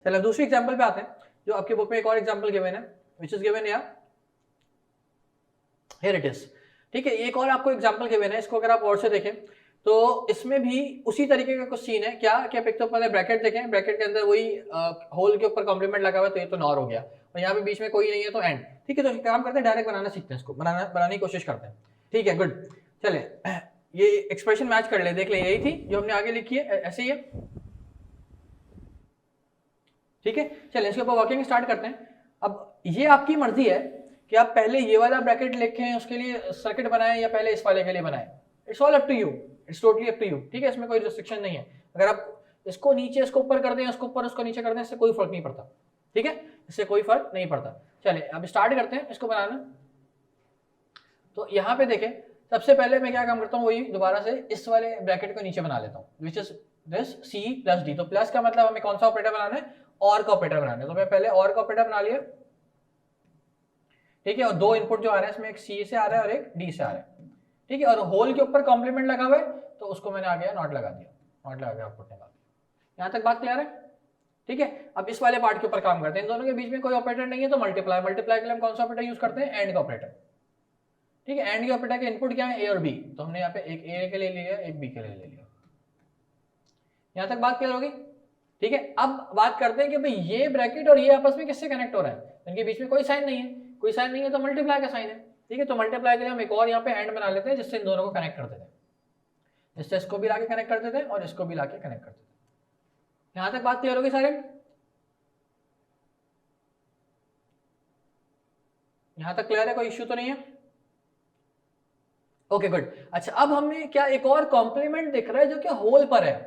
चलो दूसरी एग्जांपल पे आते हैं, जो आपकी बुक में एक और एग्जांपल गिवन है, which is given here, here it is. ठीक है, एक और आपको एग्जांपल गिवन है, इसको अगर आप और से देखें तो इसमें भी उसी तरीके का कुछ सीन है। क्या क्या एक तो पहले ब्रैकेट देखें, ब्रैकेट के अंदर वही होल के ऊपर कॉम्प्लीमेंट लगा हुआ है, तो ये तो नॉर हो गया, और यहाँ पे बीच में कोई नहीं है तो एंड। ठीक है, तो काम करते हैं डायरेक्ट बनाना सीखते हैं, इसको बनाने की कोशिश करते हैं। ठीक है, गुड। चले ये एक्सप्रेशन मैच कर ले, देख ले, यही थी जो हमने आगे लिखी है, ऐसे ही है। ठीक है, चलिए इसके ऊपर वर्किंग स्टार्ट करते हैं। अब ये आपकी मर्जी है कि आप पहले ये वाला ब्रैकेट लिखें, उसके लिए सर्किट बनाएं, या पहले इस वाले के लिए बनाएं। It's all up to you, it's totally up to you. ठीक है, इसमें कोई रिस्ट्रिक्शन नहीं है। अगर आप इसको नीचे इसको ऊपर कर दें, इसको ऊपर उसको नीचे कर दें, इससे कोई फर्क नहीं पड़ता। ठीक है, इससे कोई फर्क नहीं पड़ता। चलिए अब स्टार्ट करते हैं इसको बनाना। तो यहाँ पे देखें, सबसे पहले मैं क्या काम करता हूँ, वही दोबारा से इस वाले ब्रैकेट को नीचे बना लेता हूँ, which is this C plus D. तो प्लस का मतलब हमें कौन सा ऑपरेटर बनाना है, और का ऑपरेटर बनाना है। तो मैं पहले और का ऑपरेटर बना लिया। ठीक है, और दो इनपुट जो आ रहे हैं इसमें एक सी से आ रहा है और एक डी से आ रहा है। ठीक है, और होल के ऊपर कॉम्प्लीमेंट लगा हुआ है, तो उसको मैंने आ गया नॉट लगा दिया, नॉट लगा के आउटपुट निकाल दिया। यहां तक बात क्लियर है? ठीक है, अब इस वाले पार्ट के ऊपर काम करते हैं। इन दोनों के बीच में कोई ऑपरेटर नहीं है, तो मल्टीप्लाई, मल्टीप्लाई के लिए हम कौन सा ऑपरेटर यूज करते हैं, एंड का ऑपरेटर। ठीक है, एंड के ऑपरेटर के इनपुट क्या है, ए और बी, तो हमने यहाँ पे एक ए के लिए लिया, एक बी के लिए ले लिया। यहां तक बात क्लियर होगी? ठीक है, अब बात करते हैं कि भाई ये ब्रैकेट और ये आपस में किससे कनेक्ट हो रहा है। इनके बीच में कोई साइन नहीं है, कोई साइन नहीं है तो मल्टीप्लाई का साइन है। ठीक है, तो मल्टीप्लाई के लिए हम एक और यहाँ पे एंड बना लेते हैं, जिससे इन दोनों को कनेक्ट कर देते हैं। जिससे इसको भी लाके कनेक्ट कर देते हैं और इसको भी लाके कनेक्ट कर देते हैं। यहां तक बात क्लियर होगी सारे? यहां तक क्लियर है, कोई इश्यू तो नहीं है? Okay good. अच्छा, अब हमें क्या एक और कॉम्प्लीमेंट दिख रहा है जो कि होल पर है।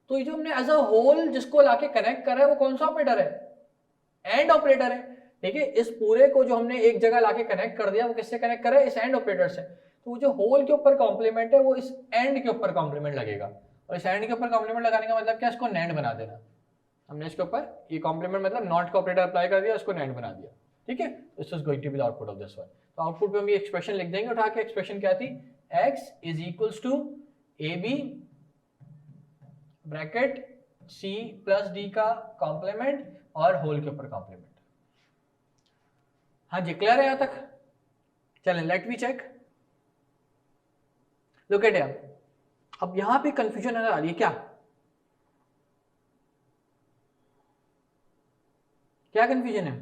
तो ये जो हमने एज अ होल जिसको लाके कनेक्ट करा है, वो कौन सा ऑपरेटर है, एंड ऑपरेटर है। ठीक है, इस पूरे को जो हमने एक जगह लाके कनेक्ट कर दिया, वो किससे कनेक्ट करा है, इस एंड ऑपरेटर से। तो जो होल के ऊपर कॉम्प्लीमेंट है वो इस एंड के ऊपर कॉम्प्लीमेंट लगेगा, और इस एंड के ऊपर कॉम्प्लीमेंट लगाने का मतलब क्या, इसको नैंड बना देना। हमने इसके ऊपर ये कॉम्प्लीमेंट मतलब नॉट का ऑपरेटर अप्लाई कर दिया, इसको नैंड बना दिया। ठीक है, this is going to be the output of this one. तो आउटपुट पे हम ये एक्सप्रेशन लिख देंगे उठा के। एक्सप्रेशन क्या थी, x is equals to A B bracket C plus D का कॉम्प्लीमेंट और होल के ऊपर कॉम्प्लीमेंट। हाँ जी, क्लियर है यहां तक? चलें, let me check. Look at here. अब यहां पे कंफ्यूजन नजर आ रही है क्या? क्या कंफ्यूजन है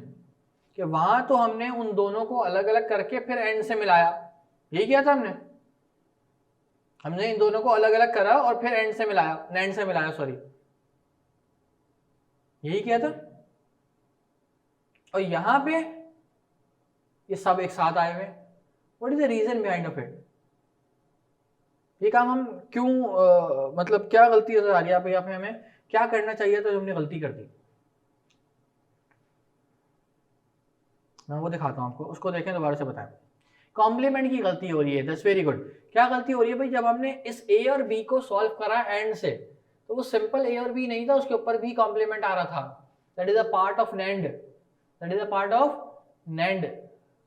कि वहां तो हमने उन दोनों को अलग अलग करके फिर एंड से मिलाया, यही किया था हमने। हमने इन दोनों को अलग अलग करा और फिर एंड से मिलाया, नैंड से मिलाया, सॉरी, यही किया था। और यहां पे ये सब एक साथ आए हुए। What is the reason behind of it? ये काम हम क्यों मतलब क्या गलती नजर आ रही है यहाँ पे? हमें क्या करना चाहिए तो हमने गलती कर दी। मैं वो दिखाता हूँ आपको, उसको देखें दोबारा से बताएं। कॉम्प्लीमेंट की गलती हो रही है, दैट्स वेरी गुड। क्या गलती हो रही है भाई? जब हमने इस ए और बी को सॉल्व करा एंड से, तो वो सिंपल ए और बी नहीं था, उसके ऊपर भी कॉम्प्लीमेंट आ रहा था। That is a part of NAND, that is a part of NAND.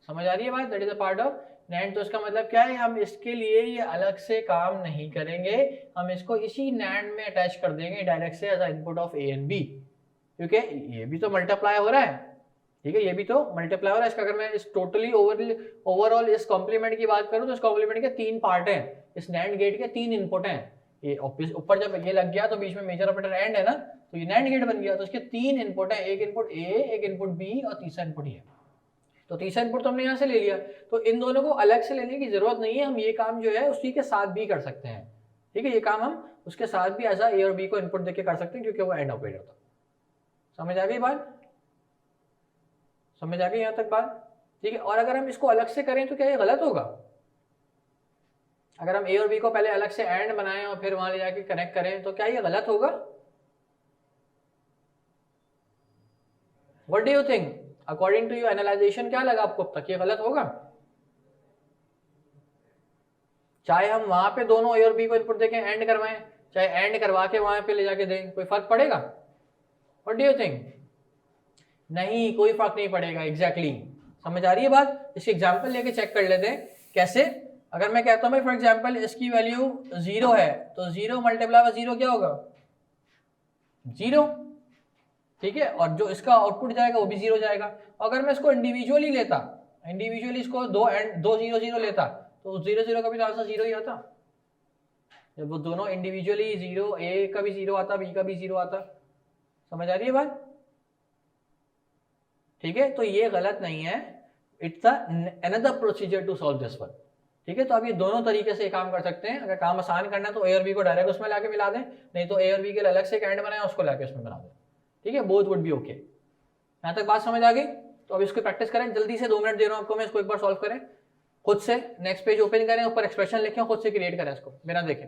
समझ आ रही है बात? That is a part of NAND. तो इसका मतलब क्या है, हम इसके लिए ये अलग से काम नहीं करेंगे, हम इसको इसी नैंड में अटैच कर देंगे डायरेक्ट से as a input of A and B, क्योंकि ये भी तो मल्टीप्लाई हो रहा है। ठीक है, ये भी तो मल्टीप्लाई हो रहा है इसका। अगर मैं इस टोटली ओवरऑल इस कॉम्प्लीमेंट की बात करूं तो इस कॉम्प्लीमेंट के तीन पार्ट हैं, इस नैंड गेट के तीन इनपुट हैं। ये ऊपर जब ये लग गया तो बीच में मेजर ऑपरेटर एंड है ना, तो ये नैंड गेट बन गया। तो इसके तीन इनपुट है, एक इनपुट ए, एक इनपुट बी और तीसरा इनपुट ये। तो तीसरा इनपुट तो हमने यहाँ से ले लिया, तो इन दोनों को अलग से लेने की जरूरत नहीं है। हम ये काम जो है उसी के साथ भी कर सकते हैं। ठीक है, ये काम हम उसके साथ भी एज ए और बी को इनपुट देके कर सकते हैं, क्योंकि वो एंड ऑपरेटर था। समझ आ गई बात? समझ आ गई यहां तक बात? ठीक है, और अगर हम इसको अलग से करें तो क्या ये गलत होगा? अगर हम ए और बी को पहले अलग से एंड बनाएं और फिर वहां ले जाके कनेक्ट करें, तो क्या ये गलत होगा? What do you think? According to your analysation क्या लगा आपको अब तक, ये गलत होगा? चाहे हम वहां पे दोनों ए और बी को इनपुट देके एंड करवाएं, चाहे एंड करवा के वहां पे ले जाके दें, कोई फर्क पड़ेगा? What do you think? नहीं, कोई फर्क नहीं पड़ेगा। एग्जैक्टली समझ आ रही है बात? इसकी एग्जांपल लेके चेक कर लेते हैं कैसे। अगर मैं कहता हूं फॉर एग्जांपल इसकी वैल्यू 0 है, तो 0 मल्टीप्लाई बाय 0 क्या होगा? 0। ठीक है, और जो इसका आउटपुट जाएगा वो भी 0 जाएगा। अगर मैं इसको इंडिविजुअली लेता, इंडिविजुअली इसको दो 0 0 लेता तो 0 0 का भी तो आंसर 0 ही आता। जब वो दोनों इंडिविजुअली 0, ए का भी 0 आता, बी का भी 0 आता। समझ आ रही है बात? ठीक है, तो ये गलत नहीं है, it's another procedure to solve this one. ठीक है, तो आप ये दोनों तरीके से काम कर सकते हैं। अगर काम आसान करना है तो ए और बी को डायरेक्ट उसमें लाके मिला दें, नहीं तो ए और बी के लिए अलग से एक एंड बनाए उसको लाके उसमें बना दें। ठीक है, बोथ वुड बी ओके। यहाँ तक बात समझ आ गई? तो अब इसको प्रैक्टिस करें जल्दी से, 2 मिनट दे रहा हूँ आपको मैं, इसको एक बार सॉल्व करें खुद से। नेक्स्ट पेज ओपन करें, ऊपर एक्सप्रेशन लिखें, खुद से क्रिएट करें इसको बिना देखें।